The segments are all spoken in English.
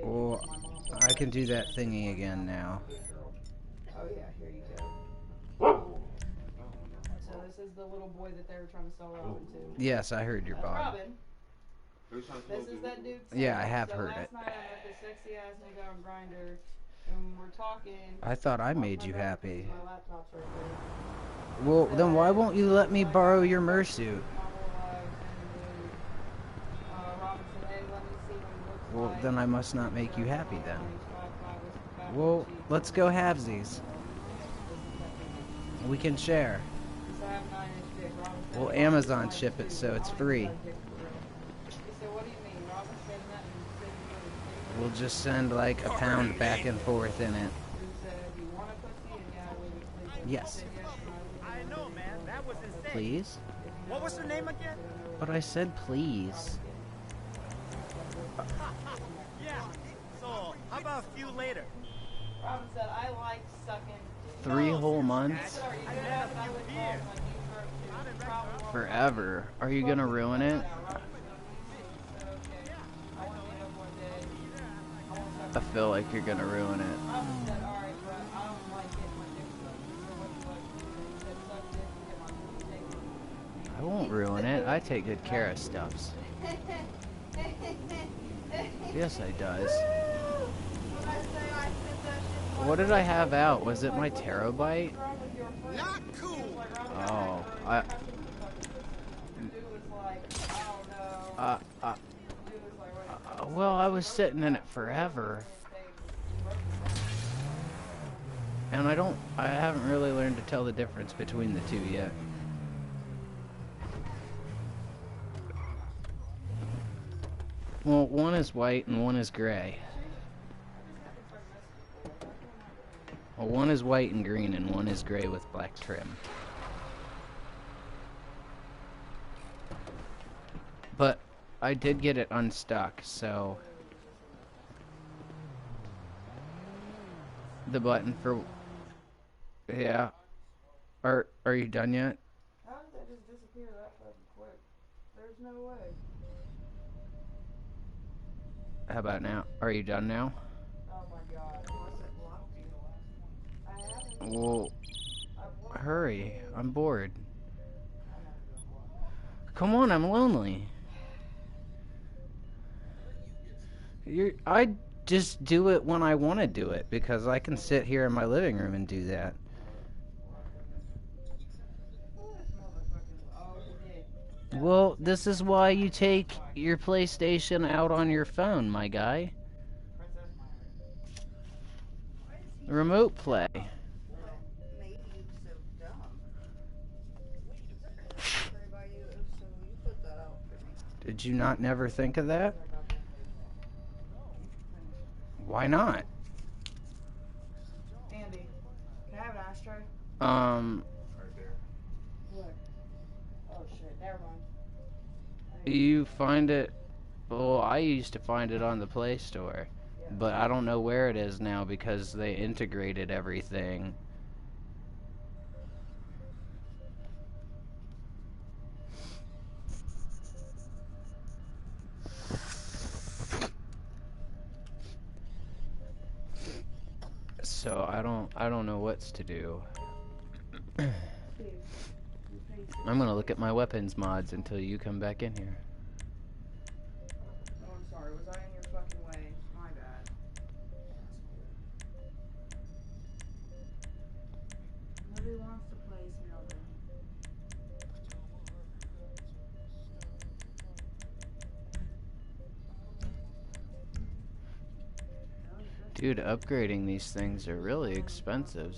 Well, I can do that thingy again now. Oh yeah, here you go. So this is the little boy that they were trying to sell Robin to. Yes, I heard your That's Bob. Robin. This is that dude's son. Yeah, I have heard it. Last night I met this sexy ass nigga on Grindr, and we're talking. I thought I made you happy. My laptop's right there. Well, then why won't you let me borrow your Mersuit? Well, then I must not make you happy then. Well, let's go halvesies. We can share. Well, Amazon ship it, so it's free. We'll just send like a pound back and forth in it. Yes. I know, man. That was insane. Please? What was her name again? But I said please. Yeah. So, how about a few later? Robin said, I like sucking. 3 whole months? I have a few beers. Forever. Are you gonna ruin it? I feel like you're gonna ruin it. I won't ruin it. I take good care of stuffs. Yes, I does. What did I have out? Was it my terabyte? Not cool. Oh, well, I was sitting in it forever. And I haven't really learned to tell the difference between the two yet. Well, one is white and one is gray. Well, one is white and green and one is gray with black trim. But I did get it unstuck, so the button for yeah. Are you done yet? How did that just disappear that fucking quick? There's no way. How about now? Are you done now? Oh my god. I haven't. Well, hurry. I'm bored. Come on, I'm lonely. I just do it when I want to do it because I can sit here in my living room and do that. Well, this is why you take your PlayStation out on your phone, my guy. Remote play. Did you not never think of that? Why not? Andy, can I have an ashtray? Right there. Look. Oh shit, never mind. You find it... Well, I used to find it on the Play Store. But I don't know where it is now because they integrated everything. So I don't know what's to do. I'm gonna look at my weapons mods until you come back in here. Oh, I'm sorry. Was I in your fucking way? My bad. Nobody wants to play Zelda. Dude, upgrading these things are really expensive.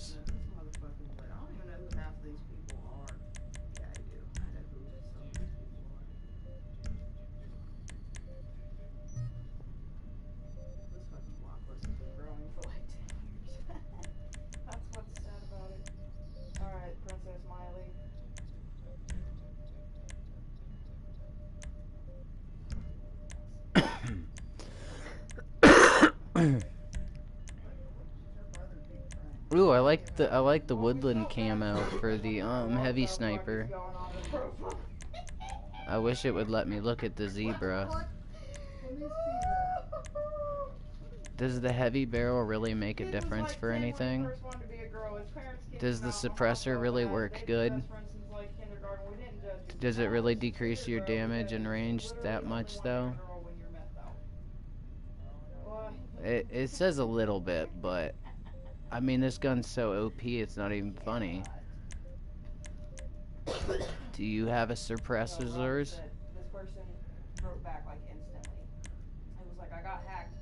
Ooh, I like the woodland camo for the heavy sniper. I wish it would let me look at the zebra. Does the heavy barrel really make a Kid was difference like for 10 when he anything? first wanted to be a girl. His parents kicked Does him the out from suppressor hospital really for that. work They've been good? best friends since like kindergarten. We didn't judge him. Does it No, really it's just decrease weird, your bro, damage and because you range that literally only much, want to be though? a girl when you're meth out. Well, It says a little bit, but I mean, this gun's so OP, it's not even funny. Do you have a suppressor, no, Robert Zers? said this person wrote back like instantly. It was like, I got hacked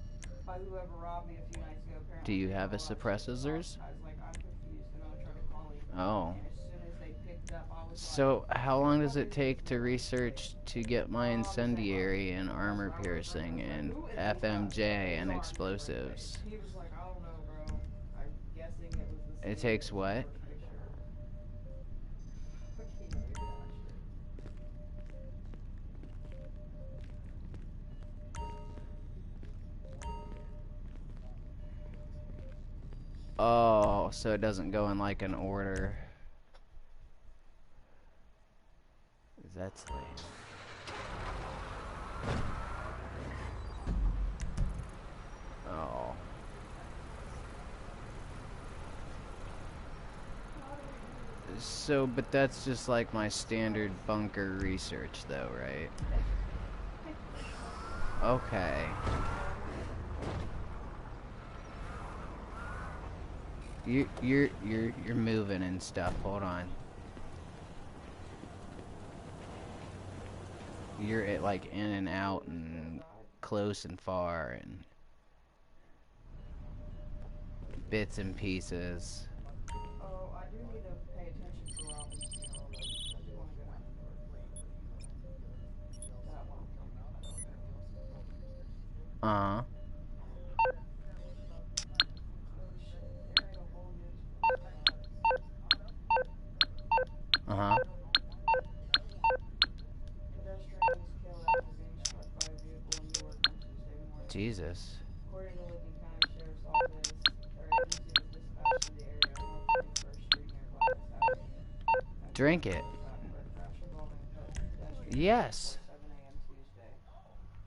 by whoever robbed me a few nights ago. Do Apparently you they got have a a lot of shit suppressor, stopped. Zers? I was like, I'm confused, and I tried to call him. Oh. And as soon as they picked up, I was like, So, how long does it fuck is this take to boy? research to get my The same body. incendiary and That's armor what I wrote back. I piercing was like, and who is this guy? FMJ His and arm just right there. explosives? He was like, I don't know, bro. I'm guessing it was the same It takes as the what? first picture. Fucking weird ass shit. Oh, so it doesn't go in like an order. That's lame. Oh. So, but that's just like my standard bunker research though, right? Okay. You're moving and stuff. Hold on. You're at like in and out and close and far and bits and pieces. Oh, I do need to pay attention for Robin's funeral, though, because I do want to go down to Newark for that one. Uh-huh. Oh shit, there ain't a hole in this spot. Uh-huh. Pedestrians killed after being struck by a vehicle in Newark on Tuesday morning. Jesus. According to Licking County Sheriff's Office, their agency was dispatched to the area on North 21st Street near Gladys Avenue. Drink it. For a crash involving pedestrians Yes. at 7 a.m. Tuesday.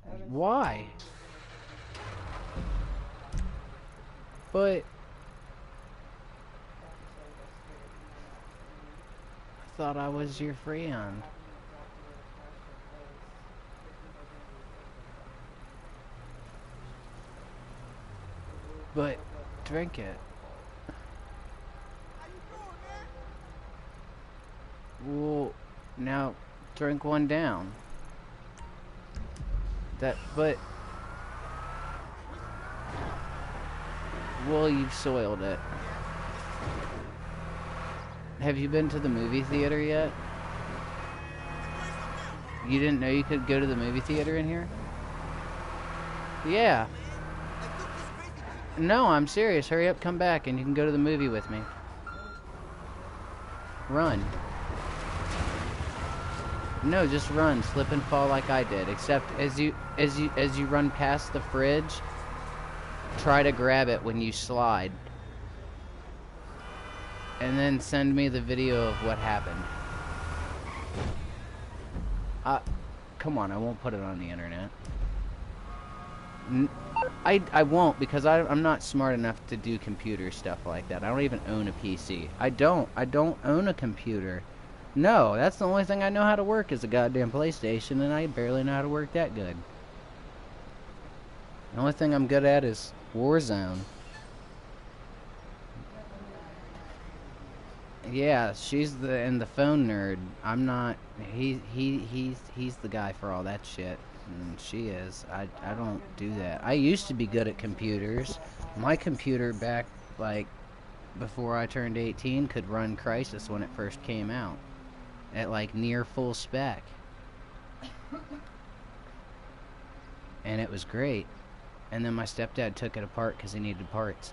Evans Why? said he was But I thought I was your friend. But drink it. Well, now drink one down. But well, you've soiled it. Have you been to the movie theater yet? You didn't know you could go to the movie theater in here? Yeah. No, I'm serious. Hurry up, come back, and you can go to the movie with me. Run. No, just run. Slip and fall like I did. Except as you run past the fridge, try to grab it when you slide. And then send me the video of what happened. Come on, I won't put it on the internet. I won't, because I'm not smart enough to do computer stuff like that. I don't even own a PC. I don't own a computer. No, that's the only thing I know how to work is a goddamn PlayStation, and I barely know how to work that good. The only thing I'm good at is Warzone. Yeah, she's the phone nerd. I'm not. He's the guy for all that shit. And she is. I don't do that. I used to be good at computers. My computer back like before I turned 18 could run Crysis when it first came out at like near full spec. And it was great. And then my stepdad took it apart because he needed parts.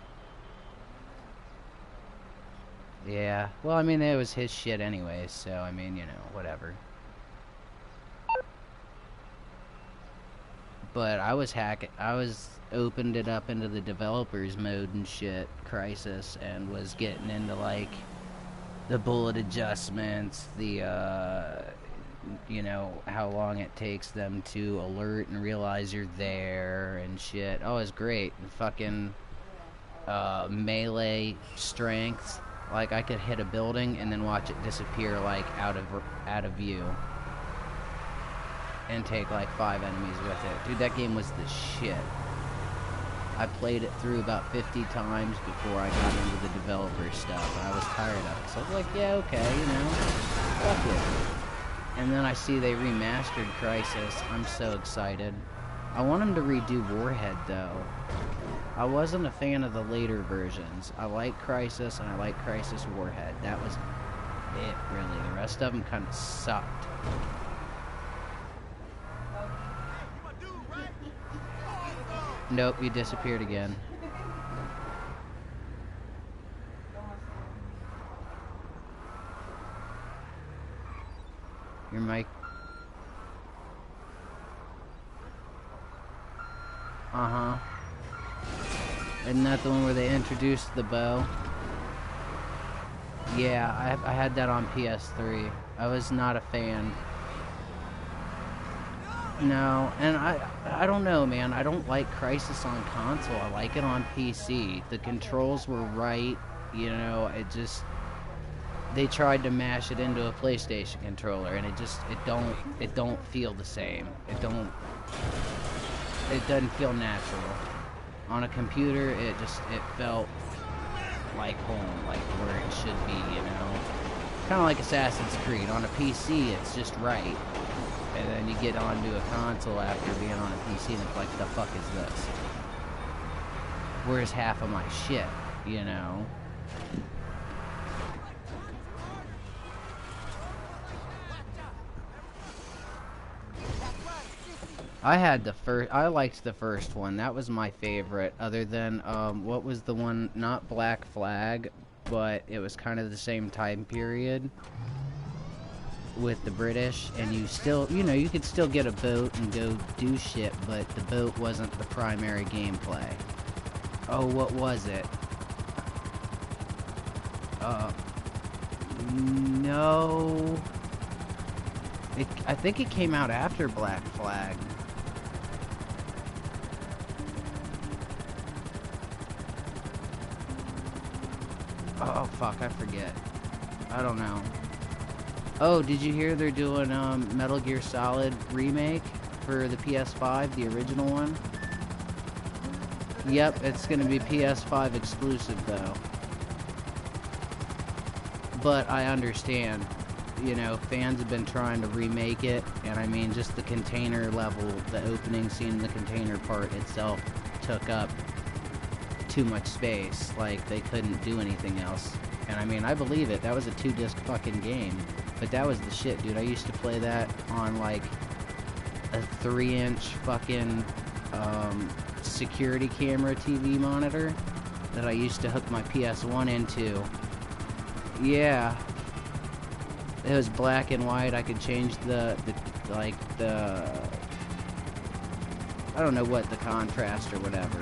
Yeah, well, I mean, it was his shit anyways, so, I mean, you know, whatever. But I was opened it up into the developers mode and shit, Crysis, and was getting into, like, the bullet adjustments, the, you know, how long it takes them to alert and realize you're there and shit. Oh, it's great. And fucking melee strength. Like, I could hit a building and then watch it disappear, like, out of view. And take, like, 5 enemies with it. Dude, that game was the shit. I played it through about 50 times before I got into the developer stuff, and I was tired of it. So I was like, yeah, okay, you know, fuck it. And then I see they remastered Crysis. I'm so excited. I want them to redo Warhead, though. I wasn't a fan of the later versions. I like Crysis, and I like Crysis Warhead. That was it, really. The rest of them kind of sucked. Nope, you disappeared again. Your mic. Uh-huh. Isn't that the one where they introduced the bow? Yeah, I had that on PS3. I was not a fan. No, and I don't know, man. I don't like Crysis on console. I like it on PC. The controls were right, you know. It just, they tried to mash it into a PlayStation controller, and it don't feel the same. It doesn't feel natural. On a computer, it felt like home, like where it should be, you know. Kind of like Assassin's Creed. On a PC, it's just right. And then you get onto a console after being on a PC and it's like, the fuck is this? Where's half of my shit, you know? I liked the first one. That was my favorite, other than, what was the one, not Black Flag, but it was kind of the same time period with the British, and you still, you know, you could still get a boat and go do shit, but the boat wasn't the primary gameplay. Oh, what was it? No. I think it came out after Black Flag. Oh, fuck, I forget. I don't know. Oh, did you hear they're doing Metal Gear Solid remake for the PS5, the original one? Yep, it's gonna be PS5 exclusive though. But I understand, you know, fans have been trying to remake it, and I mean, just the container level, the opening scene, the container part itself took up too much space. Like, they couldn't do anything else. And I mean, I believe it. That was a 2-disc fucking game. But that was the shit, dude. I used to play that on, like, a 3-inch fucking, security camera TV monitor that I used to hook my PS1 into. Yeah. It was black and white. I could change the I don't know what, the contrast or whatever.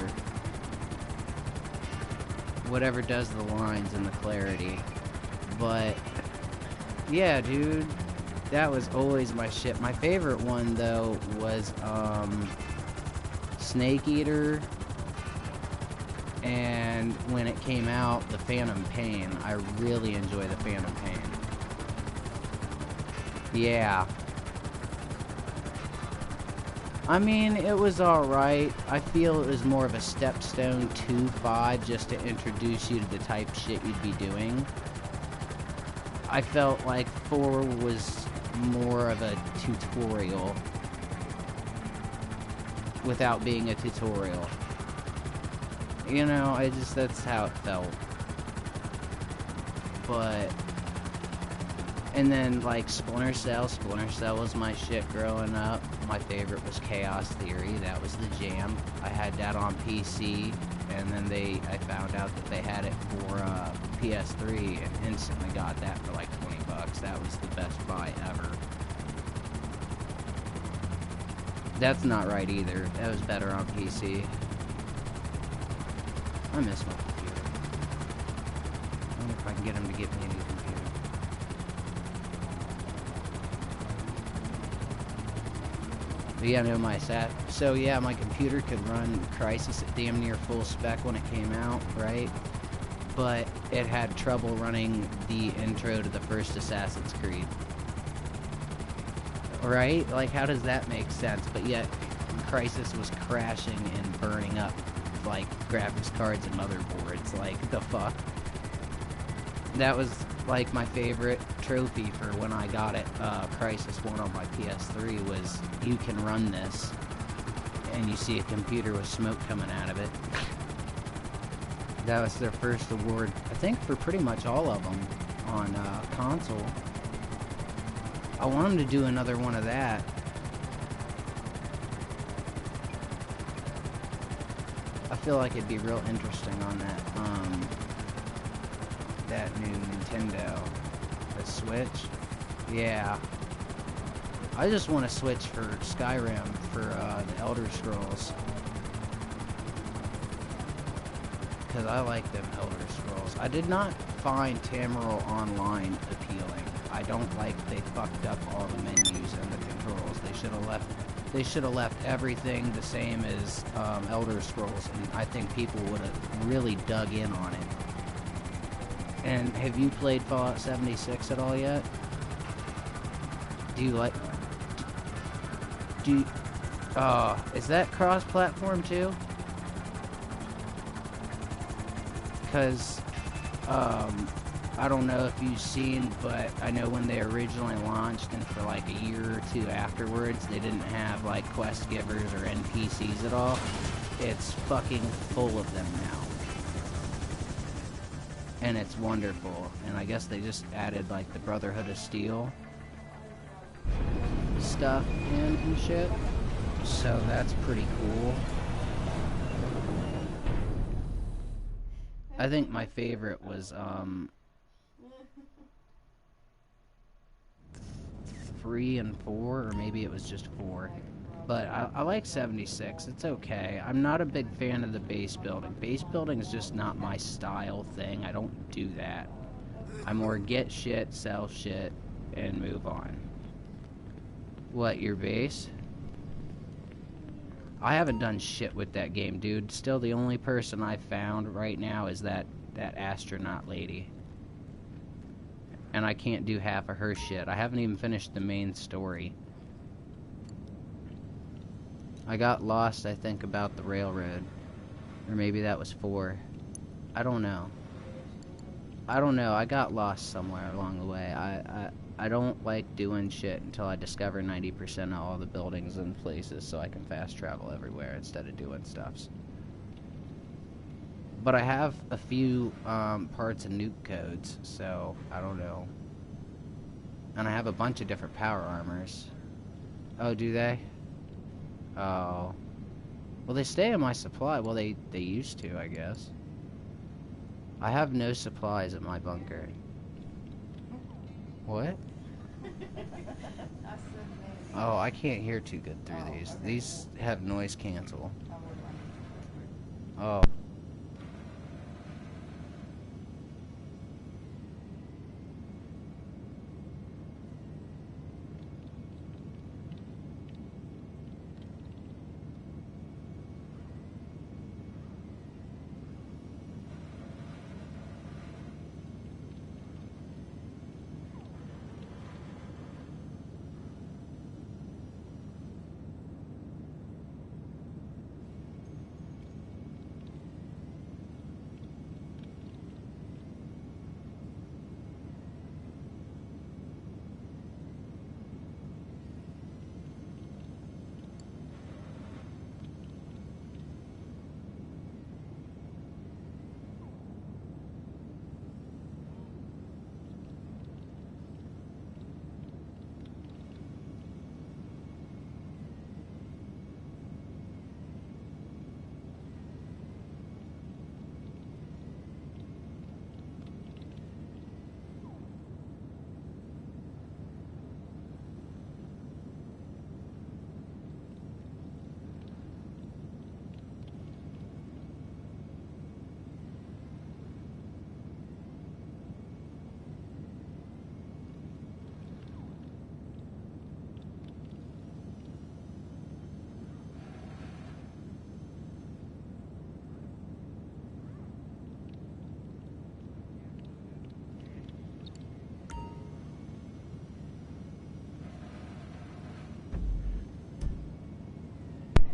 Whatever does the lines and the clarity. But yeah, dude, that was always my shit. My favorite one, though, was, Snake Eater, and when it came out, the Phantom Pain. I really enjoy the Phantom Pain. Yeah. I mean, it was alright. I feel it was more of a stepstone to 5, just to introduce you to the type shit you'd be doing. I felt like 4 was more of a tutorial without being a tutorial. You know, that's how it felt. But, and then, like, Splinter Cell was my shit growing up. My favorite was Chaos Theory. That was the jam. I had that on PC, and then I found out that they had it for PS3, and instantly got that for like $20. That was the best buy ever. That's not right either. That was better on PC. I miss my computer. I wonder if I can get him to give me a new computer. But yeah, no, so yeah, my computer could run Crysis at damn near full spec when it came out, right? But it had trouble running the intro to the first Assassin's Creed. Right? Like, how does that make sense? But yet, Crysis was crashing and burning up, like, graphics cards and motherboards. Like, the fuck? That was, like, my favorite trophy for when I got it, Crysis 1 on my PS3, was you can run this, and you see a computer with smoke coming out of it. That was their first award, I think, for pretty much all of them on console. I want them to do another one of that. I feel like it'd be real interesting on that, that new Nintendo. The Switch? Yeah. I just want to switch for Skyrim, for the Elder Scrolls. Because I like them Elder Scrolls. I did not find Tamriel Online appealing. I don't like they fucked up all the menus and the controls. They should have left everything the same as Elder Scrolls, and I think people would have really dug in on it. And have you played Fallout 76 at all yet? Do you like... is that cross-platform too? Because, I don't know if you've seen, but I know when they originally launched, and for like a year or two afterwards, they didn't have like quest givers or NPCs at all. It's fucking full of them now. And it's wonderful. And I guess they just added like the Brotherhood of Steel stuff in and shit. So that's pretty cool. I think my favorite was 3 and 4, or maybe it was just 4. But I like 76. It's okay. I'm not a big fan of the base building. Base building is just not my style thing. I don't do that. I more get shit, sell shit, and move on. What, your base? I haven't done shit with that game, dude. Still, the only person I've found right now is that astronaut lady. And I can't do half of her shit. I haven't even finished the main story. I got lost, I think, about the railroad. Or maybe that was 4. I don't know. I got lost somewhere along the way. I don't like doing shit until I discover 90% of all the buildings and places so I can fast travel everywhere instead of doing stuffs. But I have a few parts of nuke codes, so I don't know. And I have a bunch of different power armors. Oh, do they? Oh. Well, they stay in my supply. Well, they used to, I guess. I have no supplies at my bunker. What? Oh, I can't hear too good through these. These have noise cancel. Oh.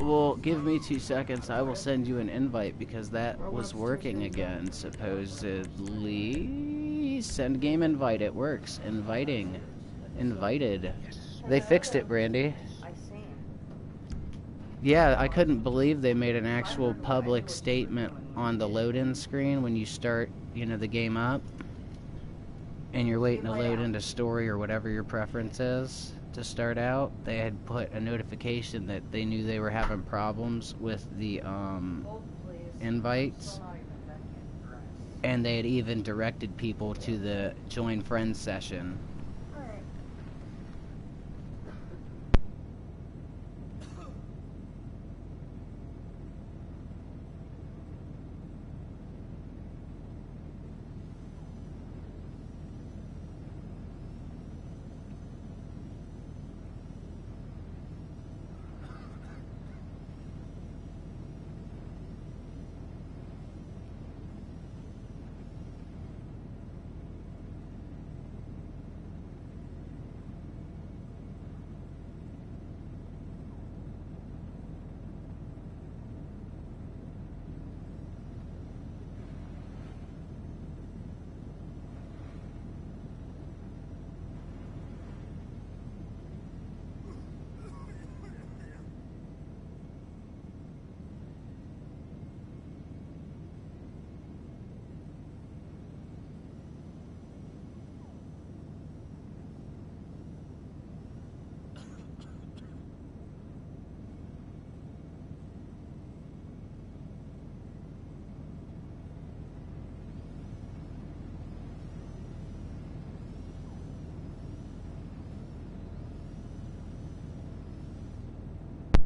Well, give me 2 seconds. I will send you an invite because that was working again, supposedly. Send game invite. It works. Inviting. Invited. They fixed it, Brandy. I seen. Yeah, I couldn't believe they made an actual public statement on the load-in screen when you start, you know, the game up. And you're waiting to load into story or whatever your preference is to start out. They had put a notification that they knew they were having problems with the invites. And they had even directed people to the join friends session.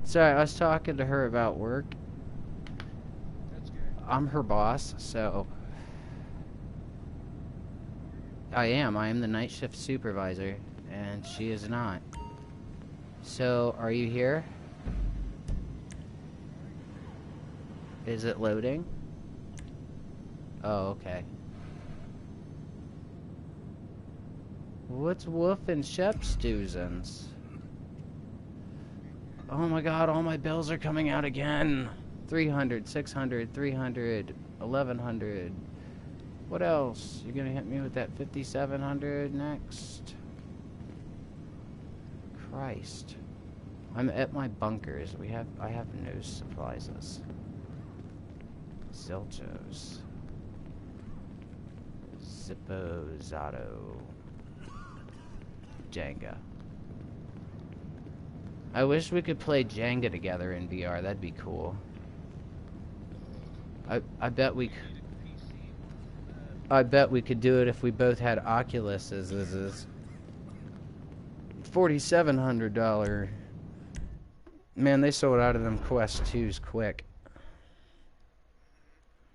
Sorry, I was talking to her about work. That's good. I'm her boss, so... I am the night shift supervisor, and she is not. So, are you here? Is it loading? Oh, okay. What's Wolf and Shep's doozins? Oh my god, all my bills are coming out again. 300, 600, 300, 1100. What else? You're gonna hit me with that 5700 next? Christ. I'm at my bunkers. I have no supplies. Zilchos. Zippo Zato. Jenga. I wish we could play Jenga together in VR. That'd be cool. I bet we could do it if we both had Oculuses. This is $4,700. Man, they sold out of them Quest 2s quick.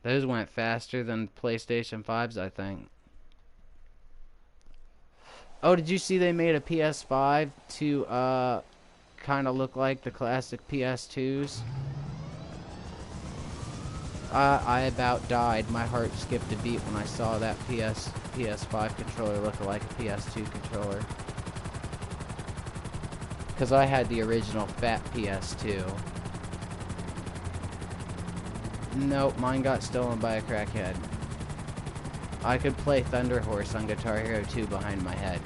Those went faster than PlayStation 5s, I think. Oh, did you see they made a PS5 to kind of look like the classic PS2s? I about died. My heart skipped a beat when I saw that PS5 controller look like a PS2 controller. Because I had the original fat PS2. Nope, mine got stolen by a crackhead. I could play Thunder Horse on Guitar Hero 2 behind my head.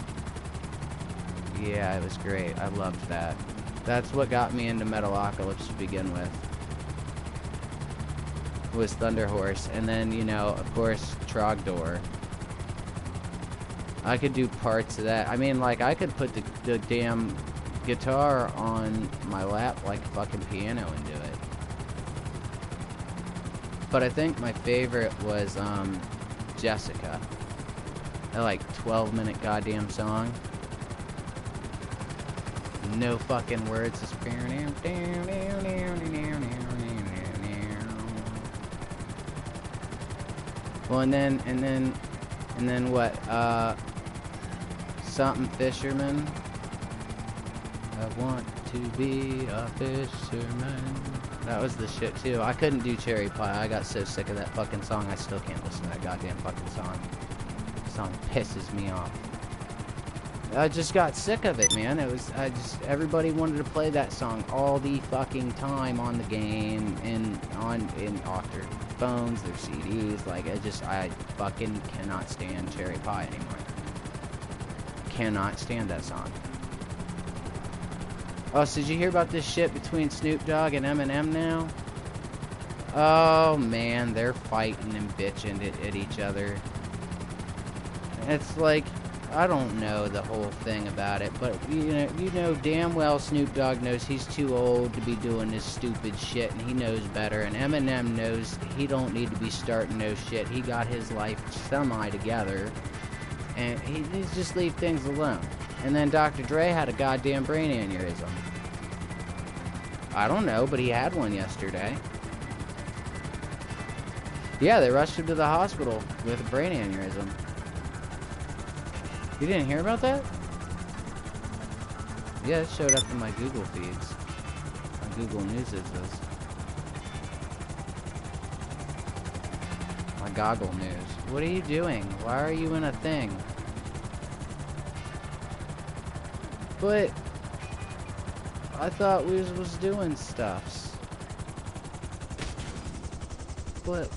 Yeah, it was great. I loved that. That's what got me into Metalocalypse to begin with. Was Thunder Horse. And then, you know, of course, Trogdor. I could do parts of that. I mean, like, I could put the damn guitar on my lap like a fucking piano and do it. But I think my favorite was, Jessica. That, like, 12-minute goddamn song. No fucking words. Just... Well, and then what? Something fisherman. I want to be a fisherman. That was the shit too. I couldn't do Cherry Pie. I got so sick of that fucking song. I still can't listen to that goddamn fucking song. The song pisses me off. I just got sick of it, man. Everybody wanted to play that song all the fucking time on the game and off their phones, their CDs. Like, I fucking cannot stand Cherry Pie anymore. Cannot stand that song. Oh, so did you hear about this shit between Snoop Dogg and Eminem now? Oh, man, they're fighting and bitching at each other. It's like, I don't know the whole thing about it, but you know damn well Snoop Dogg knows he's too old to be doing this stupid shit, and he knows better, and Eminem knows he don't need to be starting no shit. He got his life semi together, and he needs to just leave things alone. And then Dr. Dre had a goddamn brain aneurysm. I don't know, but he had one yesterday. Yeah, they rushed him to the hospital with a brain aneurysm. You didn't hear about that? Yeah, it showed up in my Google feeds. My Google News is this. My Goggle News. What are you doing? Why are you in a thing? But I thought we was doing stuffs. But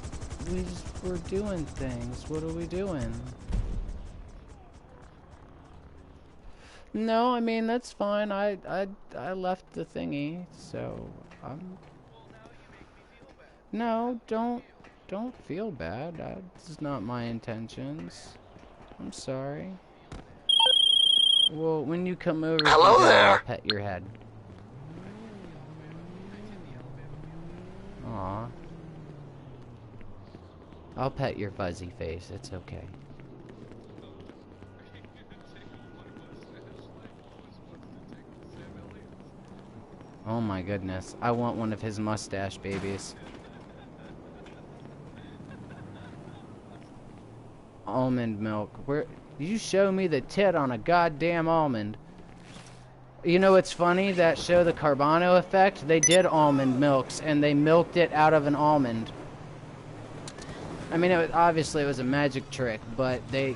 we just were doing things. What are we doing? No, I mean that's fine. I left the thingy, so I'm. No, don't feel bad. This is not my intentions. I'm sorry. Well, when you come over, Hello there. I'll pet your head. Aw. I'll pet your fuzzy face. It's okay. Oh my goodness. I want one of his mustache babies. Almond milk. Where you show me the tit on a goddamn almond. You know what's funny? That show, The Carbano Effect, they did almond milks and they milked it out of an almond. I mean, obviously it was a magic trick, but they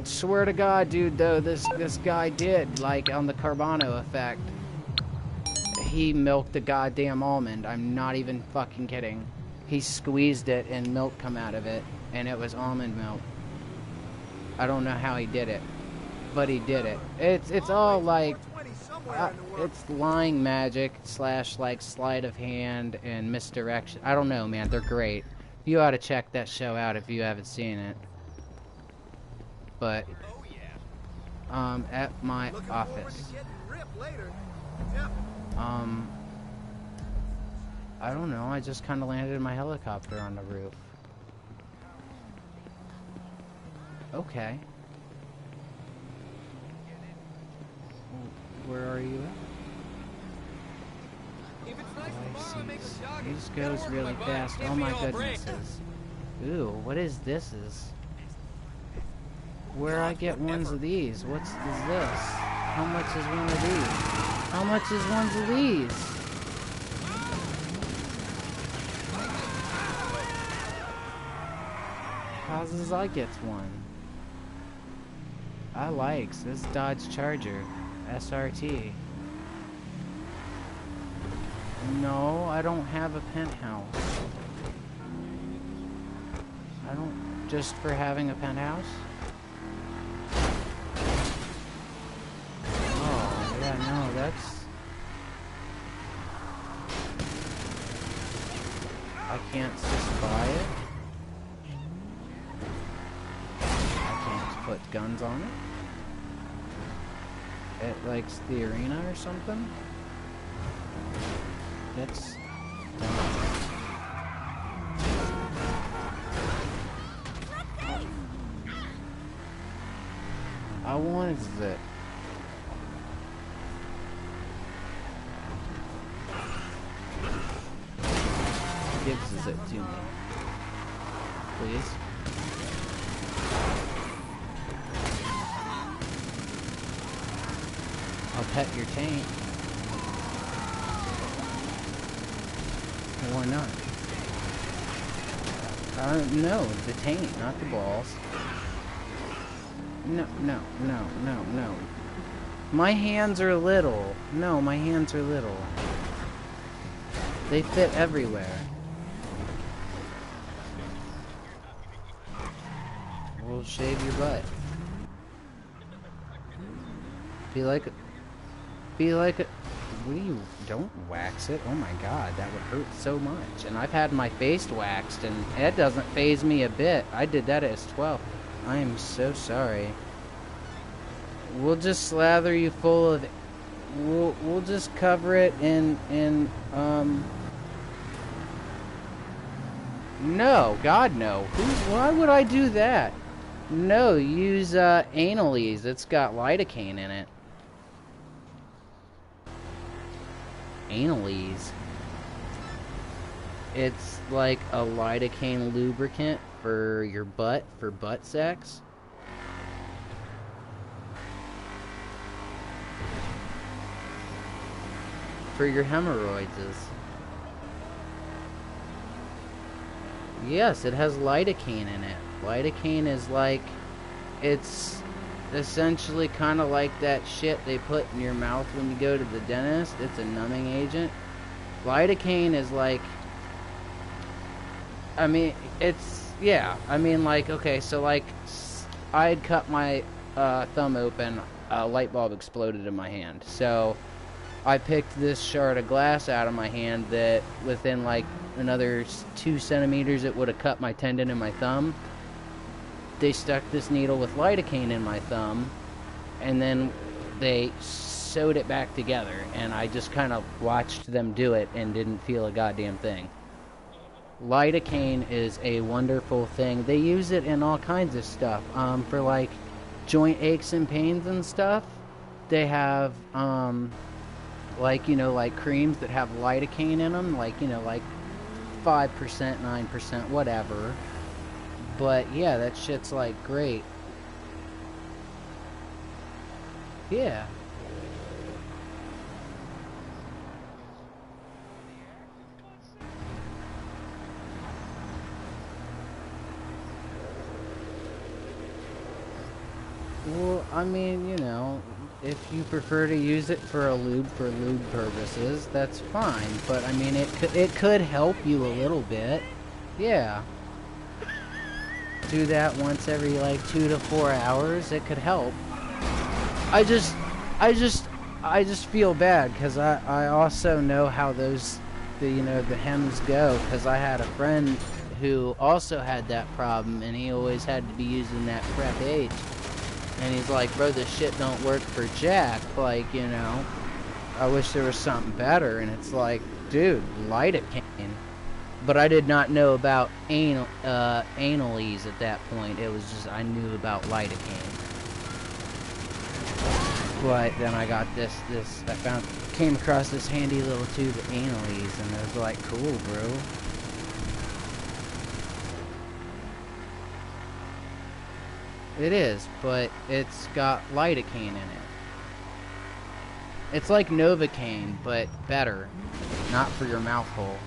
swear to God, dude, though, this guy did, like, on The Carbano Effect. He milked the goddamn almond. I'm not even fucking kidding. He squeezed it and milk come out of it, and it was almond milk. I don't know how he did it, but he did it. It's all like, it's lying magic / like sleight of hand and misdirection. I don't know, man. They're great. You ought to check that show out if you haven't seen it. But at my office, I don't know, I just kind of landed in my helicopter on the roof. Okay. Where are you at? Oh, I see. This goes really fast. Oh my goodnesses. Ooh, what is this? Where I get ones of these? What's this? How much is one of these? How much is ones of these? How does I get one? I likes this Dodge Charger SRT. No, I don't have a penthouse. I don't, just for having a penthouse? Oh, yeah, no, that's... I can't just buy it. I can't put guns on it. It likes the arena or something? That's dumb. I wanted it. Gives it to me. Please. I'll pet your tank. Why not? No, the taint, not the balls. No, no, no, no, no. My hands are little. No, my hands are little. They fit everywhere. We'll shave your butt. Be like a, what do you, don't wax it. Oh my god, that would hurt so much. And I've had my face waxed and it doesn't faze me a bit. I did that as 12. I am so sorry. We'll just slather you full of, we'll just cover it in no, god no. Why would I do that? No, use Anal-Ease. It's got lidocaine in it. Anal-Ease. It's like a lidocaine lubricant for your butt, for butt sex. For your hemorrhoids. Yes, it has lidocaine in it. Lidocaine is like, it's essentially kind of like that shit they put in your mouth when you go to the dentist. It's a numbing agent. Lidocaine is like, I mean, it's, yeah, I mean, like, okay, so like, I had cut my thumb open, a light bulb exploded in my hand, so I picked this shard of glass out of my hand that within like another 2 centimeters it would have cut my tendon in my thumb. They stuck this needle with lidocaine in my thumb and then they sewed it back together, and I just kind of watched them do it and didn't feel a goddamn thing. Lidocaine is a wonderful thing. They use it in all kinds of stuff. For like joint aches and pains and stuff, they have like, you know, like creams that have lidocaine in them, like, you know, like 5%, 9%, whatever. But yeah, that shit's like great. Yeah. Well, I mean, you know, if you prefer to use it for a lube for lube purposes, that's fine. But I mean, it could help you a little bit. Yeah. Do that once every like 2 to 4 hours. It could help. I just feel bad because I also know how those, you know, the hems go, because I had a friend who also had that problem and he always had to be using that Prep H. And he's like, bro, this shit don't work for Jack. Like, you know, I wish there was something better. And it's like, dude, lidocaine. But I did not know about Anal-Ease at that point. It was just, I knew about lidocaine. But then I got this, came across this handy little tube of Anal-Ease, and it was like, cool, bro. It is, but it's got lidocaine in it. It's like Novocaine, but better. Not for your mouth hole.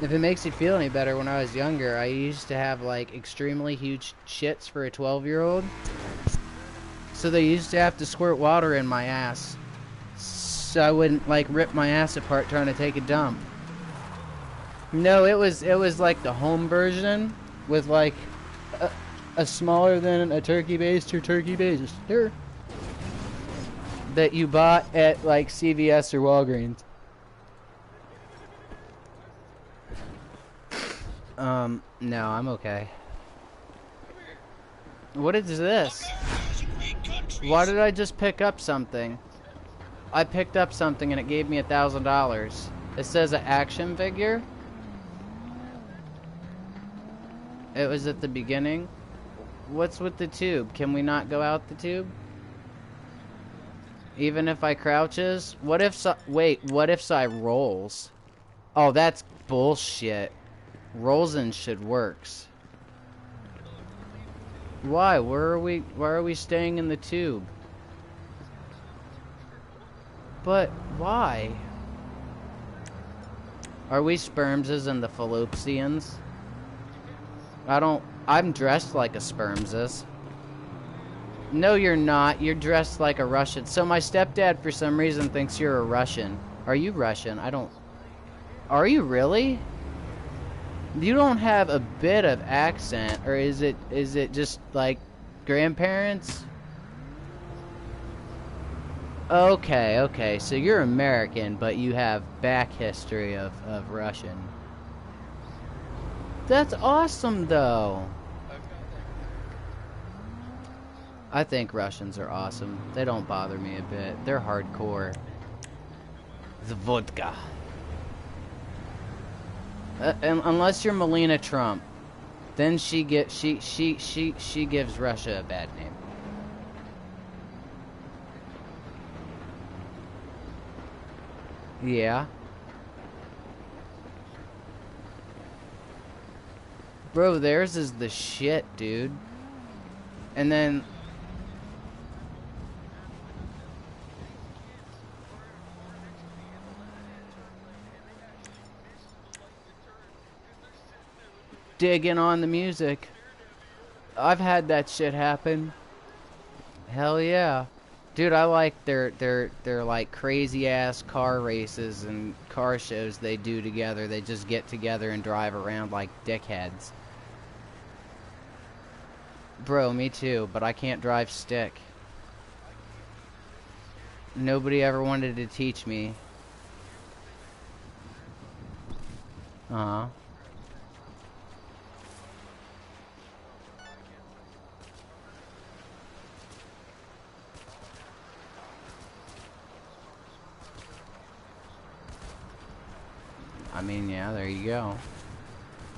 If it makes you feel any better, when I was younger, I used to have like extremely huge shits for a 12-year-old. So they used to have to squirt water in my ass, so I wouldn't like rip my ass apart trying to take a dump. No, it was like the home version with like a smaller than a turkey baster that you bought at like CVS or Walgreens. No, I'm okay. What is this? Why did I just pick up something? I picked up something and it gave me $1,000. It says an action figure. It was at the beginning. What's with the tube? Can we not go out the tube? Even if I crouches? What if wait, what if I rolls? Oh, that's bullshit. Rollsin' should works. Why? Why are we staying in the tube? But why? Are we spermses and the phallopsians? I'm dressed like a spermses. No, you're not. You're dressed like a Russian. So my stepdad, for some reason, thinks you're a Russian. Are you Russian? Are you really? You don't have a bit of accent, or is it just like grandparents? Okay, so you're American, but you have back history of Russian. That's awesome, though. I think Russians are awesome. They don't bother me a bit. They're hardcore. The vodka. Unless you're Melania Trump, then she gives Russia a bad name. Yeah. Bro, theirs is the shit, dude. And then digging on the music. I've had that shit happen. Hell yeah. Dude, I like their like crazy ass car races and car shows they do together. They just get together and drive around like dickheads. Bro, me too, but I can't drive stick. Nobody ever wanted to teach me. Uh-huh. I mean, yeah, there you go.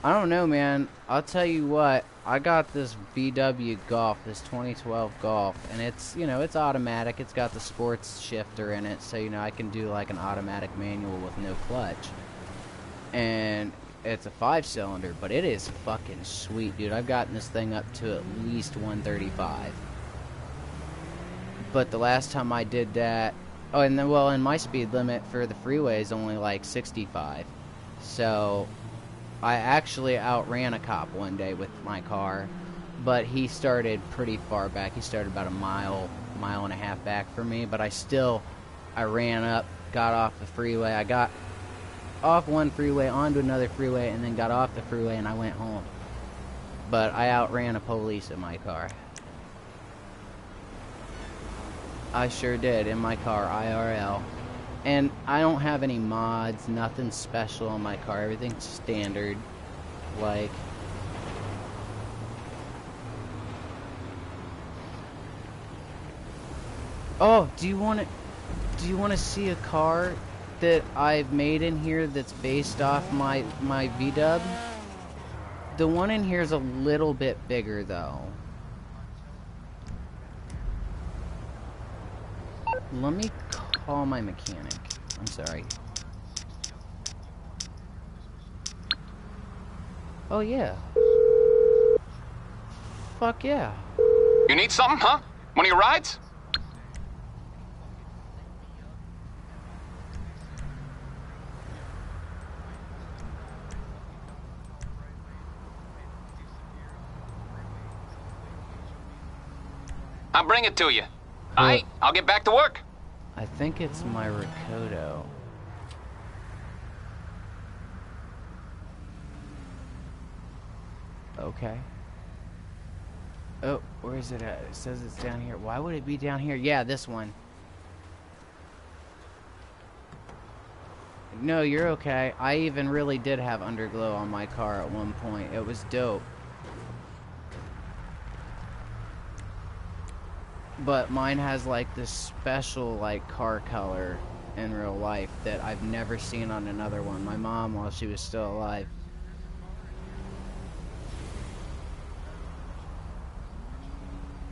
I don't know, man. I'll tell you what. I got this VW Golf, this 2012 Golf, and it's, you know, it's automatic. It's got the sports shifter in it, so, you know, I can do, like, an automatic manual with no clutch. And it's a 5-cylinder, but it is fucking sweet, dude. I've gotten this thing up to at least 135. But the last time I did that... Oh, and then, well, and my speed limit for the freeway is only, like, 65. So... I actually outran a cop one day with my car, but he started pretty far back. He started about a mile and a half back from me, but I ran up, got off the freeway. I got off one freeway, onto another freeway, and then got off the freeway, and I went home. But I outran a police in my car. I sure did, in my car, IRL. And I don't have any mods, nothing special on my car. Everything's standard. Like... Oh, do you want to see a car that I've made in here that's based off my VW? The one in here is a little bit bigger, though. Let me call my mechanic. I'm sorry. Oh, yeah. Fuck yeah. You need something, huh? One of your rides? I'll bring it to you. Aight, I'll get back to work. I think it's my Rakoto. Okay. Oh, where is it at? It says it's down here. Why would it be down here? Yeah, this one. No, you're okay. I even really did have underglow on my car at one point. It was dope. But mine has like this special like car color in real life that I've never seen on another one. My mom, while she was still alive.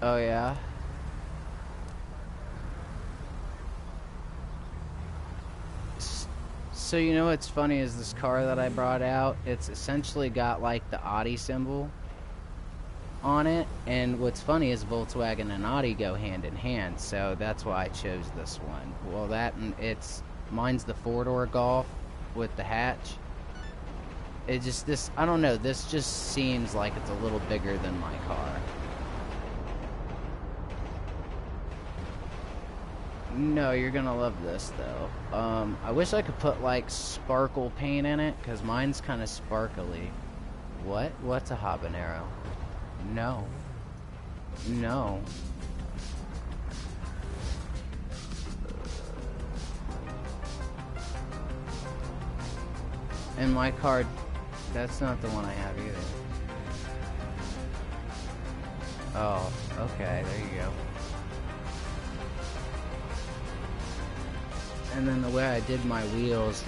Oh yeah? So you know what's funny is this car that I brought out, it's essentially got like the Audi symbol on it, and what's funny is Volkswagen and Audi go hand in hand, so that's why I chose this one. Well, that and mine's the 4-door Golf with the hatch, It just, this, I don't know, this just seems like it's a little bigger than my car. No, you're gonna love this though. I wish I could put like sparkle paint in it, cause mine's kind of sparkly. What? What's a habanero? No. No. And my card, that's not the one I have either. Oh, okay, there you go. And then the way I did my wheels,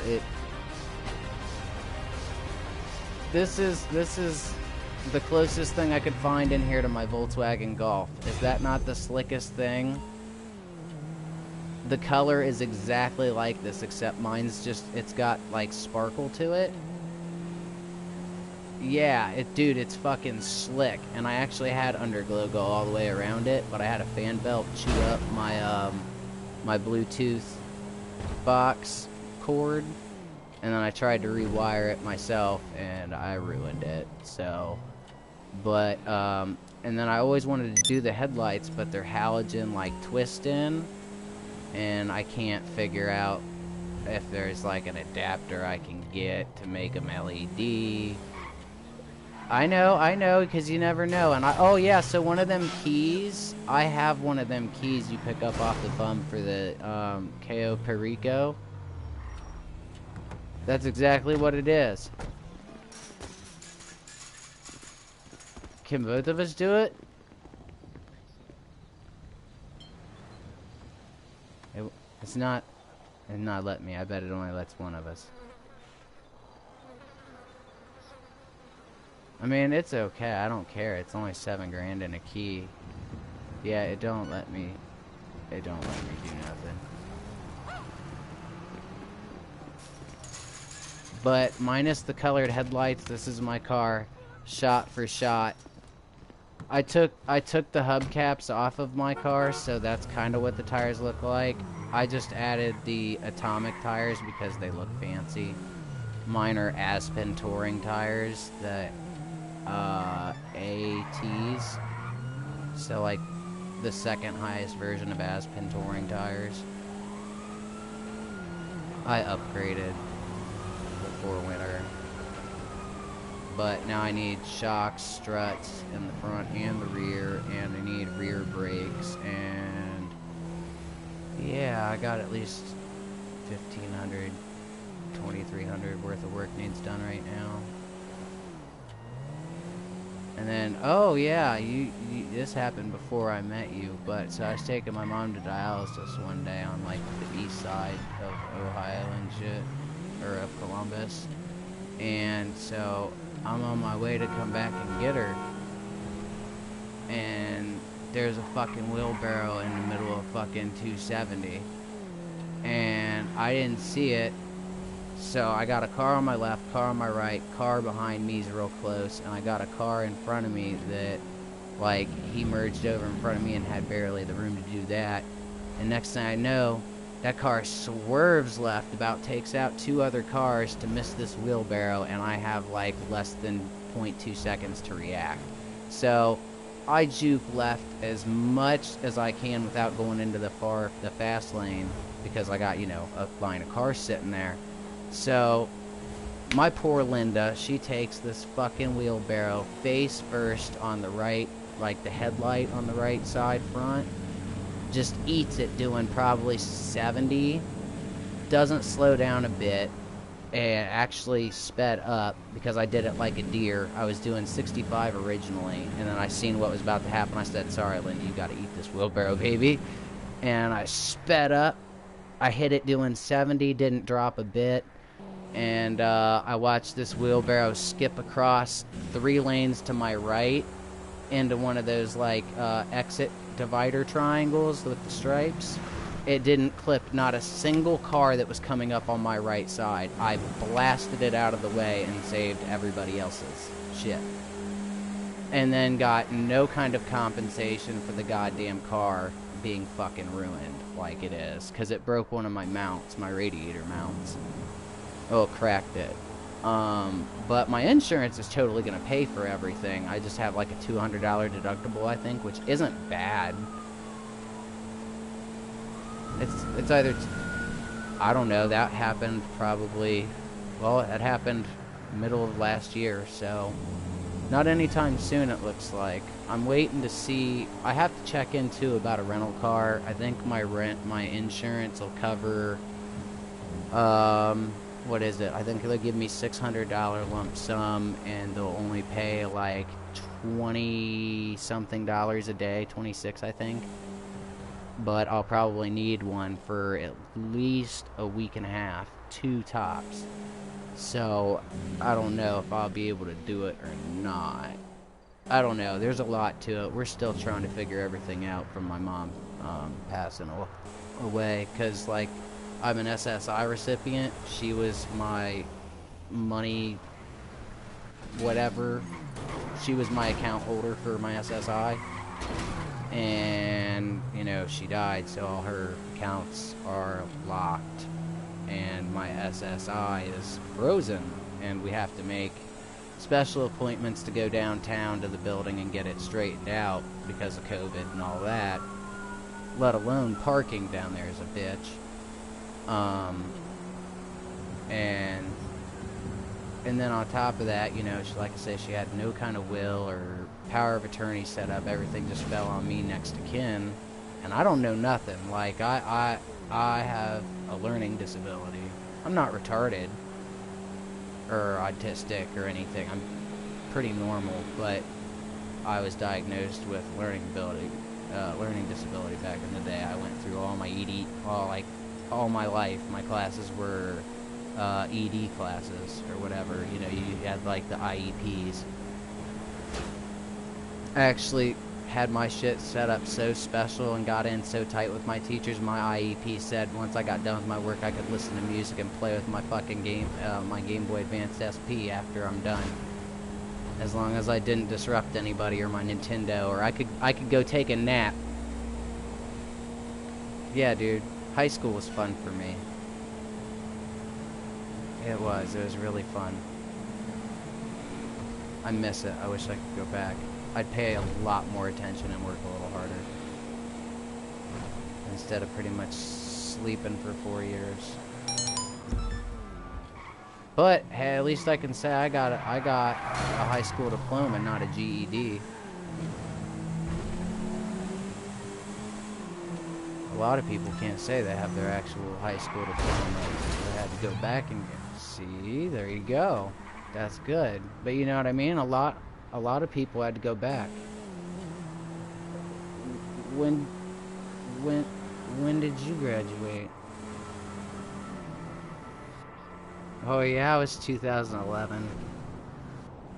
this is the closest thing I could find in here to my Volkswagen Golf. Is that not the slickest thing? The color is exactly like this, except mine's just, it's got like sparkle to it. Yeah, dude, it's fucking slick. And I actually had underglow go all the way around it, but I had a fan belt chew up my my Bluetooth box cord, and then I tried to rewire it myself and I ruined it. So, but and then I always wanted to do the headlights, but they're halogen like twist in, and I can't figure out if there's like an adapter I can get to make them LED. I know, because you never know. And oh yeah, so one of them keys, I have one of them keys you pick up off the bum for the KO Perico. That's exactly what it is. Can both of us do it? It's not letting me. I bet it only lets one of us. I mean, it's okay. I don't care. It's only $7 grand and a key. Yeah, it don't let me do nothing. But minus the colored headlights, this is my car, shot for shot. I took the hubcaps off of my car, so that's kind of what the tires look like. I just added the atomic tires because they look fancy. Mine are Aspen touring tires, the ATs, so like the second highest version of Aspen touring tires. I upgraded before winter, but now I need shocks, struts in the front and the rear, and I need rear brakes, and yeah, I got at least 1,500, 2,300 worth of work needs done right now. And then, oh yeah, this happened before I met you, but so I was taking my mom to dialysis one day on like the east side of Ohio and shit, or of Columbus, and so I'm on my way to come back and get her, and there's a fucking wheelbarrow in the middle of fucking 270, and I didn't see it. So I got a car on my left, car on my right, car behind me is real close, and I got a car in front of me that, like, he merged over in front of me and had barely the room to do that. And next thing I know, that car swerves left, about takes out 2 other cars to miss this wheelbarrow, and I have, like, less than 0.2 seconds to react. So I juke left as much as I can without going into the fast lane, because I got, you know, a line of cars sitting there. So, my poor Linda, she takes this fucking wheelbarrow face first on the right, like the headlight on the right side front, just eats it doing probably 70, doesn't slow down a bit, and actually sped up because I did it like a deer. I was doing 65 originally, and then I seen what was about to happen. I said, sorry Linda, you gotta eat this wheelbarrow, baby. And I sped up, I hit it doing 70, didn't drop a bit. And I watched this wheelbarrow skip across 3 lanes to my right into one of those like exit divider triangles with the stripes. It didn't clip not a single car that was coming up on my right side. I blasted it out of the way and saved everybody else's shit. And then got no kind of compensation for the goddamn car being fucking ruined like it is, because it broke one of my mounts, my radiator mounts. Oh, it cracked it. But my insurance is totally gonna pay for everything. I just have like a $200 deductible, I think, which isn't bad. It's either I don't know. That happened probably. Well, it happened middle of last year, so not anytime soon. It looks like I'm waiting to see. I have to check into about a rental car. I think my insurance will cover. What is it? I think they'll give me $600 lump sum, and they'll only pay like 20-something dollars a day, 26, I think. But I'll probably need one for at least a week and a half, 2 tops. So I don't know if I'll be able to do it or not. I don't know. There's a lot to it. We're still trying to figure everything out from my mom passing away, because like I'm an SSI recipient. She was my money whatever. She was my account holder for my SSI. And, you know, she died, so all her accounts are locked. And my SSI is frozen. And we have to make special appointments to go downtown to the building and get it straightened out because of COVID and all that. Let alone parking down there is a bitch. And then on top of that, you know, she, like I say, she had no kind of will or power of attorney set up. Everything just fell on me next to kin, and I don't know nothing. Like I have a learning disability. I'm not retarded or autistic or anything. I'm pretty normal, but I was diagnosed with learning disability back in the day. I went through all my all my life. My classes were ED classes or whatever. You know, you had like the IEPs. I actually had my shit set up so special and got in so tight with my teachers. My IEP said once I got done with my work, I could listen to music and play with my fucking my Game Boy Advance SP after I'm done, as long as I didn't disrupt anybody or my Nintendo, or I could go take a nap. Yeah, dude, high school was fun for me. It was really fun. I miss it. I wish I could go back. I'd pay a lot more attention and work a little harder, instead of pretty much sleeping for 4 years. But hey, at least I can say I got a high school diploma, not a GED. A lot of people can't say they have their actual high school diploma. They had to go back and see. There you go. That's good. But you know what I mean? A lot of people had to go back. When did you graduate? Oh yeah, it was 2011.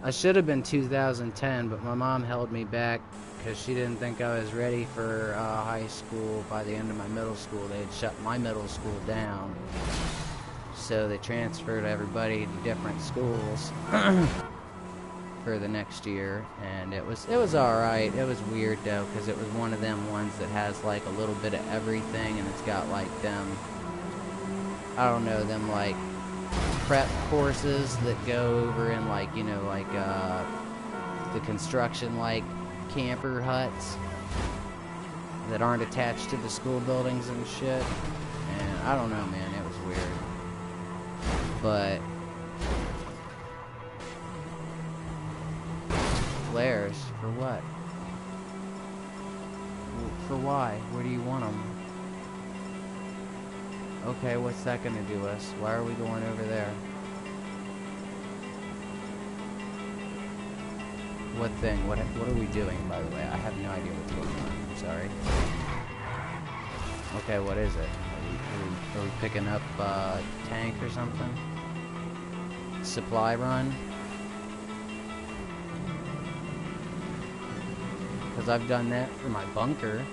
I should have been 2010, but my mom held me back because she didn't think I was ready for high school. By the end of my middle school, they had shut my middle school down. So they transferred everybody to different schools for the next year, and it was alright. It was weird though, because it was one of them ones that has like a little bit of everything, and it's got like them, I don't know, them like prep courses that go over in like, you know, like the construction like camper huts that aren't attached to the school buildings and shit. And I don't know, man, it was weird. But flares for what? For why? Where do you want them? Okay, what's that gonna do us? Why are we going over there? What thing? What are we doing, by the way? I have no idea what's going on. I'm sorry. Okay, what is it? Are we picking up a tank or something? Supply run? Because I've done that for my bunker.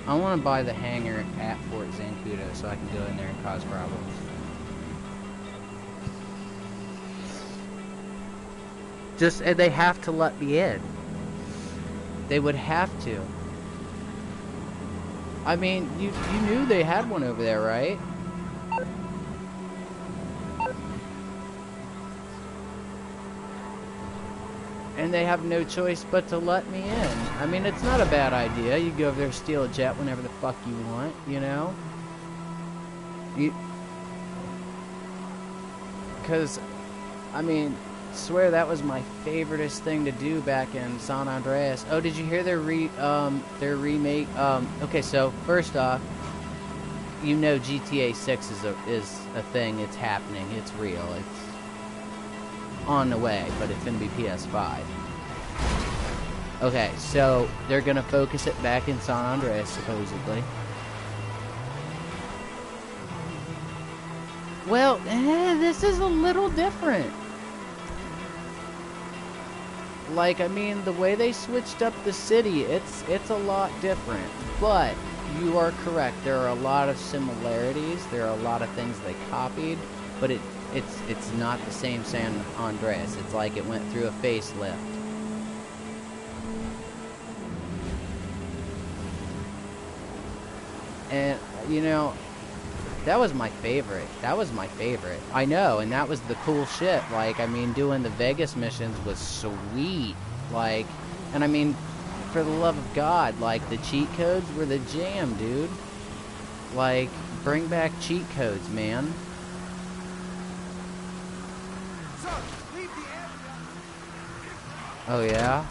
I want to buy the hangar at Fort Zancudo so I can go in there and cause problems. Just, they have to let me in. They would have to. I mean, you knew they had one over there, right? and they have no choice but to let me in. I mean, it's not a bad idea. You go over there, steal a jet whenever the fuck you want, you know? Because, I mean, swear that was my favoriteest thing to do back in San Andreas. Oh, did you hear their remake? Okay, so first off, you know GTA 6 is a thing. It's happening. It's real. It's on the way, but it's gonna be PS5. Okay, so they're gonna focus it back in San Andreas, supposedly. Well, this is a little different. Like, I mean, the way they switched up the city, it's a lot different. But you are correct. There are a lot of similarities. There are a lot of things they copied, but it's not the same San Andreas. It's like it went through a facelift. And you know, that was my favorite. That was my favorite. I know, and that was the cool shit. Like, I mean, doing the Vegas missions was sweet. Like, and I mean, for the love of God, like, the cheat codes were the jam, dude. Like, bring back cheat codes, man. Oh, yeah?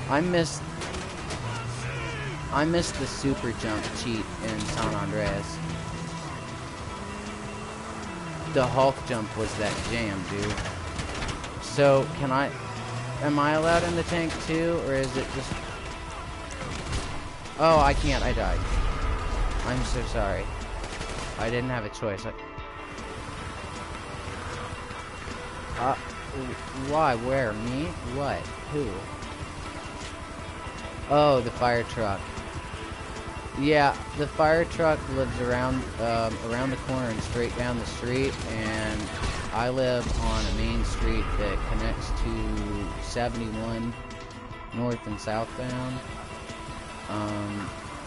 I missed the super jump cheat in San Andreas. The Hulk jump was that jam, dude. So, am I allowed in the tank too, or is it just... Oh, I can't, I died. I'm so sorry. I didn't have a choice. Why? Where? Me? What? Who? Oh, the fire truck. Yeah, the fire truck lives around the corner and straight down the street, and I live on a main street that connects to 71 north and southbound,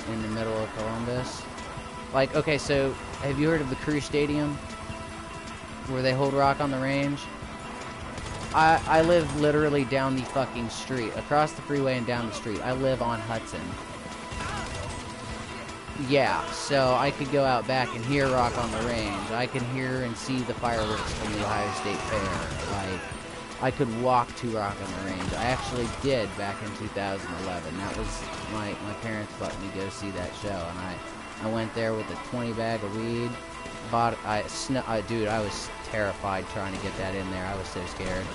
in the middle of Columbus. Like, okay, so have you heard of the Crew Stadium, where they hold Rock on the Range? I live literally down the fucking street, across the freeway and down the street. I live on Hudson. Yeah, so I could go out back and hear Rock on the Range. I can hear and see the fireworks from the Ohio State Fair. Like, I could walk to Rock on the Range. I actually did back in 2011. That was my parents let me go see that show, and I went there with a 20 bag of weed. Dude, I was terrified trying to get that in there. I was so scared.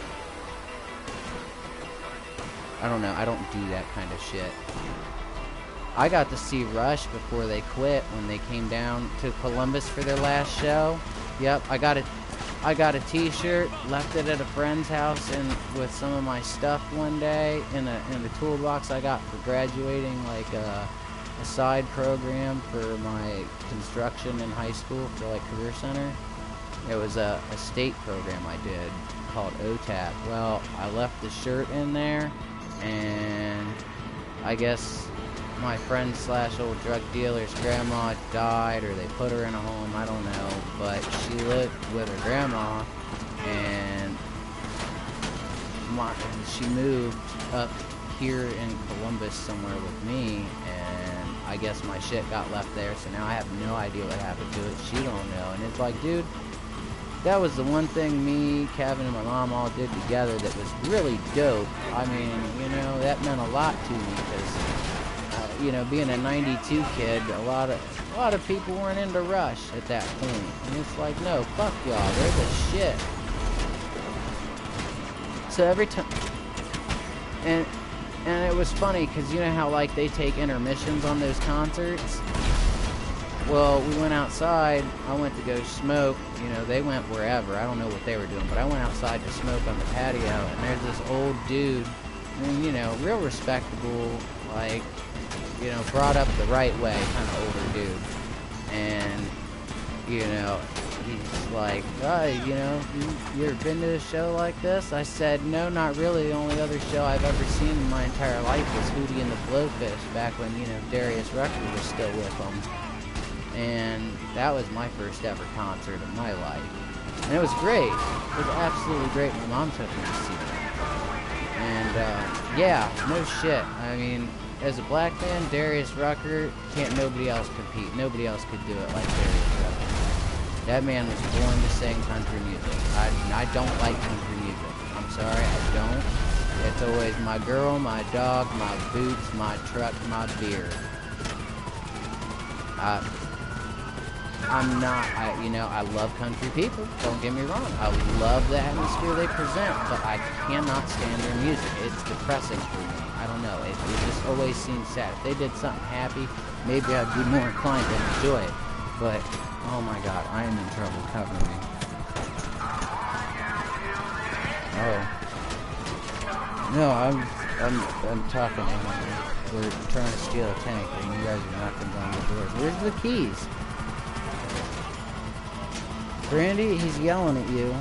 I don't know. I don't do that kind of shit. I got to see Rush before they quit when they came down to Columbus for their last show. Yep, I got a t-shirt, left it at a friend's house and with some of my stuff one day in the toolbox I got for graduating, like a side program for my construction in high school for like Career Center. It was a state program I did called OTAP. Well, I left the shirt in there, and I guess my friend / old drug dealer's grandma died, or they put her in a home, I don't know, but she lived with her grandma, and she moved up here in Columbus somewhere with me, and I guess my shit got left there, so now I have no idea what happened to it. She don't know, and it's like, dude, that was the one thing me, Kevin, and my mom all did together that was really dope. I mean, you know, that meant a lot to me, because, you know, being a 92 kid, a lot of people weren't into Rush at that point. And it's like, no, fuck y'all, they're the shit. So every time, and it was funny, because you know how, like, they take intermissions on those concerts? Well, we went outside, I went to go smoke, you know, they went wherever, I don't know what they were doing, but I went outside to smoke on the patio, and there's this old dude, I mean, you know, real respectable, like, you know, brought up the right way, kind of older dude, and, you know, he's like, you know, you ever been to a show like this? I said, no, not really. The only other show I've ever seen in my entire life was Hootie and the Blowfish, back when, you know, Darius Rucker was still with them. And that was my first ever concert of my life. And it was great. It was absolutely great. My mom took me to see that. And, yeah, no shit. I mean, as a black man, Darius Rucker, nobody else compete. Nobody else could do it like Darius Rucker. That man was born to sing country music. I don't like country music. I'm sorry, I don't. It's always my girl, my dog, my boots, my truck, my beer. I'm not, you know, I love country people, don't get me wrong. I love the atmosphere they present, but I cannot stand their music. It's depressing for me. I don't know, it just always seems sad. If they did something happy, maybe I'd be more inclined to enjoy it. But, oh my god, I am in trouble, cover me. Oh. No, I'm talking to him. We're trying to steal a tank, and you guys are knocking down the doors. Where's the keys? Brandy, he's yelling at you.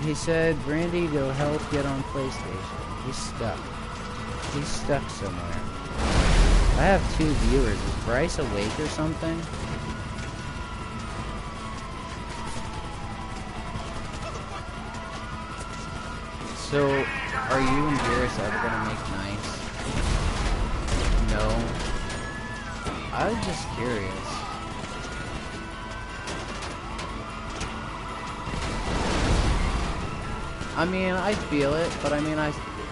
He said, Brandy, go help get on PlayStation. He's stuck. He's stuck somewhere. I have 2 viewers. Is Bryce awake or something? So, are you and Darius ever gonna make nice? No. I was just curious. I mean, I feel it, but I mean,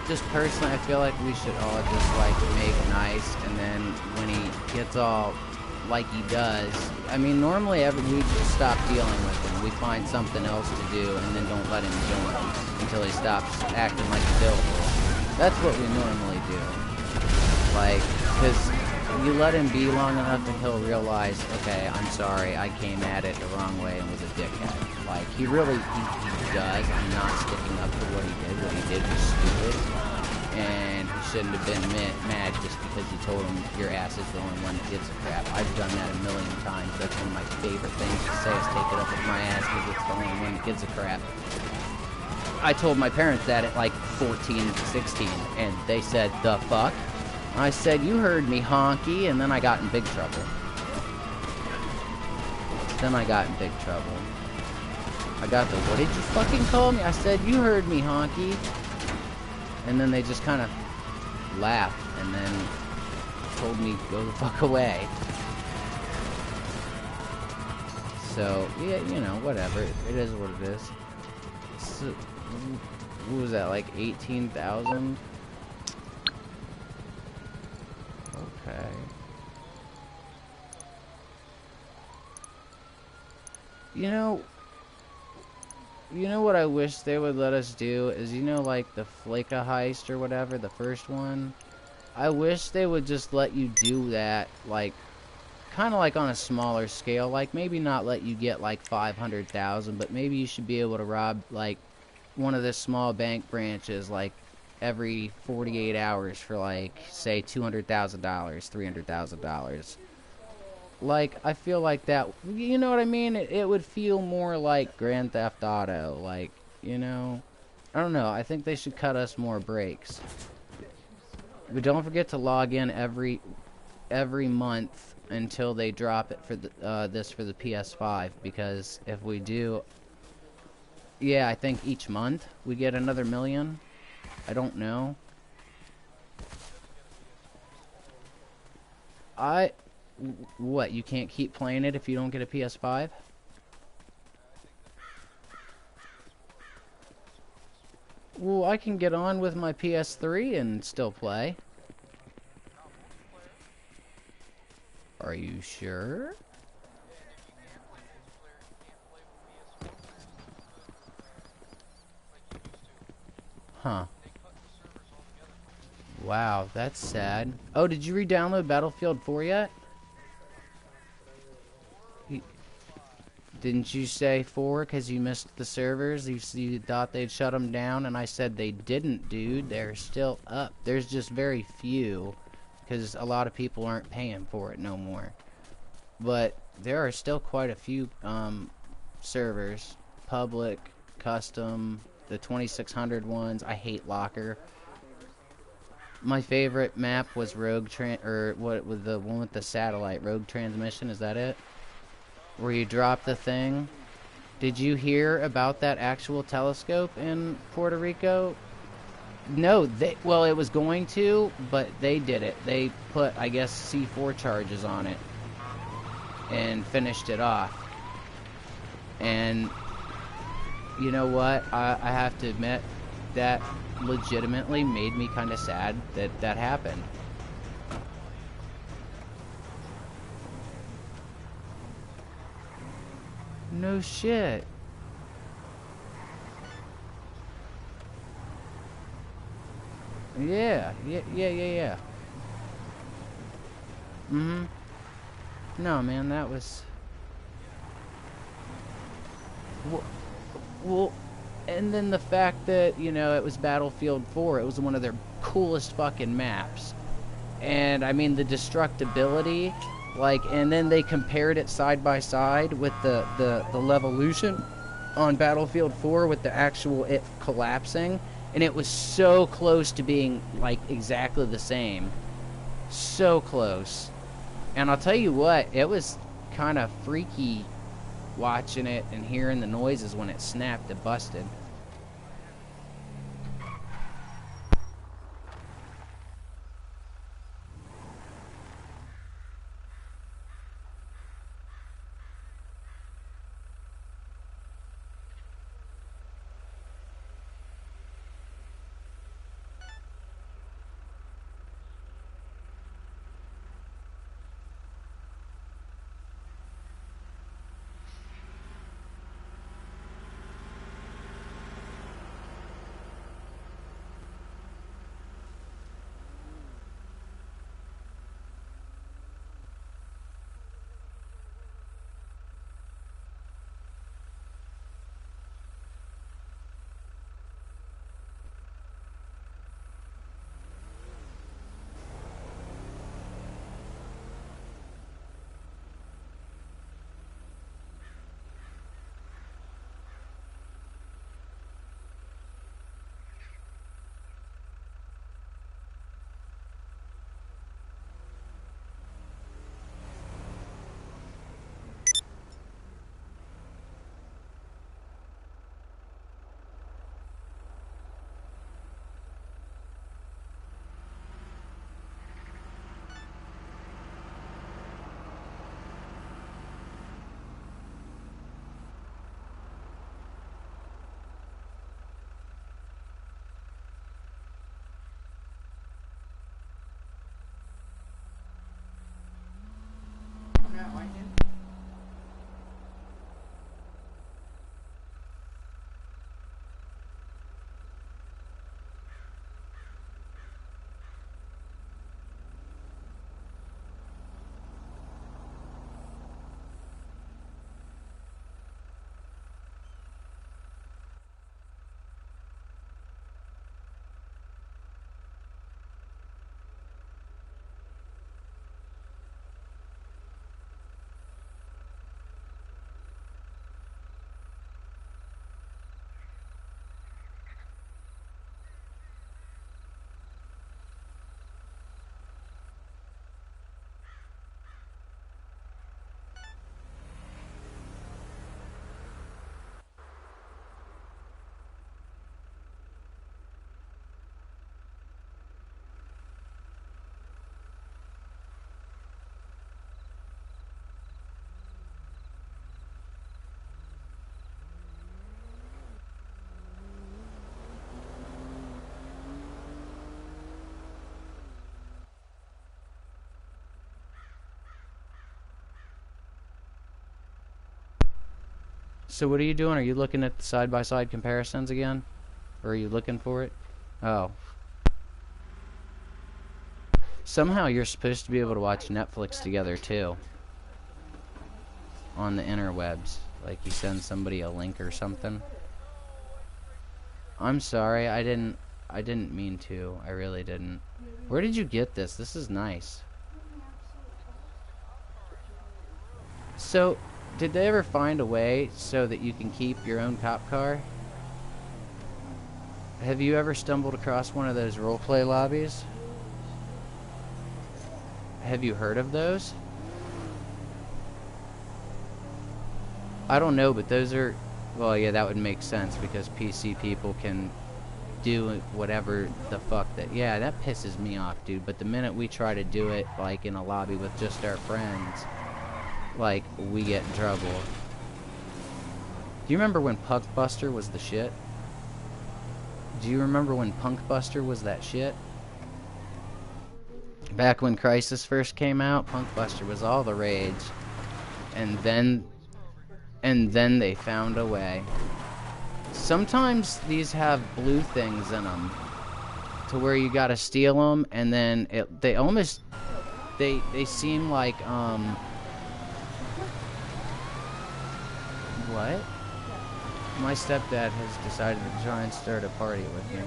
just personally, I feel like we should all just, like, make nice, and then when he gets all like he does, I mean, normally we just stop dealing with him. We find something else to do, and then don't let him join until he stops acting like a billboard. That's what we normally do. Like, because you let him be long enough and he'll realize, okay, I'm sorry, I came at it the wrong way and was a dickhead. Like, he does. I'm not sticking up for what he did. What he did was stupid. And he shouldn't have been mad just because you told him your ass is the only one that gives a crap. I've done that a million times. That's one of my favorite things to say is take it up with my ass because it's the only one that gives a crap. I told my parents that at like 14, 16, and they said, the fuck? I said, you heard me, honky, and then I got in big trouble. I got the, what did you fucking call me? I said, you heard me, honky. And then they just kind of laughed and then told me, go the fuck away. So, yeah, you know, whatever. It is what it is. So, what was that, like 18,000? Okay. You know what I wish they would let us do is, you know, like the Flaka heist or whatever, the first one. I wish they would just let you do that, like, kind of like on a smaller scale. Like, maybe not let you get like 500,000, but maybe you should be able to rob like one of the small bank branches like every 48 hours for like, say, $200,000, $300,000. Like, I feel like that, you know what I mean? It would feel more like Grand Theft Auto, like, you know? I don't know, I think they should cut us more breaks. But don't forget to log in every month until they drop it for the, this for the PS5, because if we do, yeah, I think each month we get another million. I don't know. What, you can't keep playing it if you don't get a PS5? Well, I can get on with my PS3 and still play. Are you sure? Huh. Wow, that's sad. Oh, did you re-download Battlefield 4 yet? Didn't you say 4 because you missed the servers? You thought they'd shut them down, and I said they didn't, dude. They're still up. There's just very few, because a lot of people aren't paying for it no more. But there are still quite a few servers. Public, custom, the 2600 ones. I hate Locker. My favorite map was Rogue what with the one with the satellite, Rogue Transmission, is that it? Where you drop the thing Did you hear about that actual telescope in Puerto Rico? No, well, it was going to, but they did it. They put, I guess, C4 charges on it and finished it off. And you know what? I have to admit that legitimately made me kind of sad that that happened. No shit. Yeah. Mm-hmm. No, man, that was... Well, and then the fact that, you know, it was Battlefield 4, it was one of their coolest fucking maps. And, I mean, the destructibility, like, and then they compared it side by side with the Levolution on Battlefield 4 with the actual it collapsing, and it was so close to being, like, exactly the same. So close. And I'll tell you what, it was kind of freaky watching it and hearing the noises when it snapped, it busted. So what are you doing? Are you looking at the side-by-side comparisons again? Or are you looking for it? Oh. Somehow you're supposed to be able to watch Netflix together, too. On the interwebs. Like you send somebody a link or something. I'm sorry, I didn't mean to. I really didn't. Where did you get this? This is nice. So... did they ever find a way so that you can keep your own cop car? Have you ever stumbled across one of those roleplay lobbies? Have you heard of those? I don't know, but those are Well, yeah, that would make sense because PC people can do whatever the fuck that. Yeah, that pisses me off, dude. But the minute we try to do it like in a lobby with just our friends, like we get in trouble. Do you remember when Punkbuster was the shit? Do you remember when Punkbuster was that shit? Back when Crysis first came out, Punkbuster was all the rage. And then they found a way. Sometimes these have blue things in them to where you gotta steal them, and then they almost they seem like what? My stepdad has decided to try and start a party with me.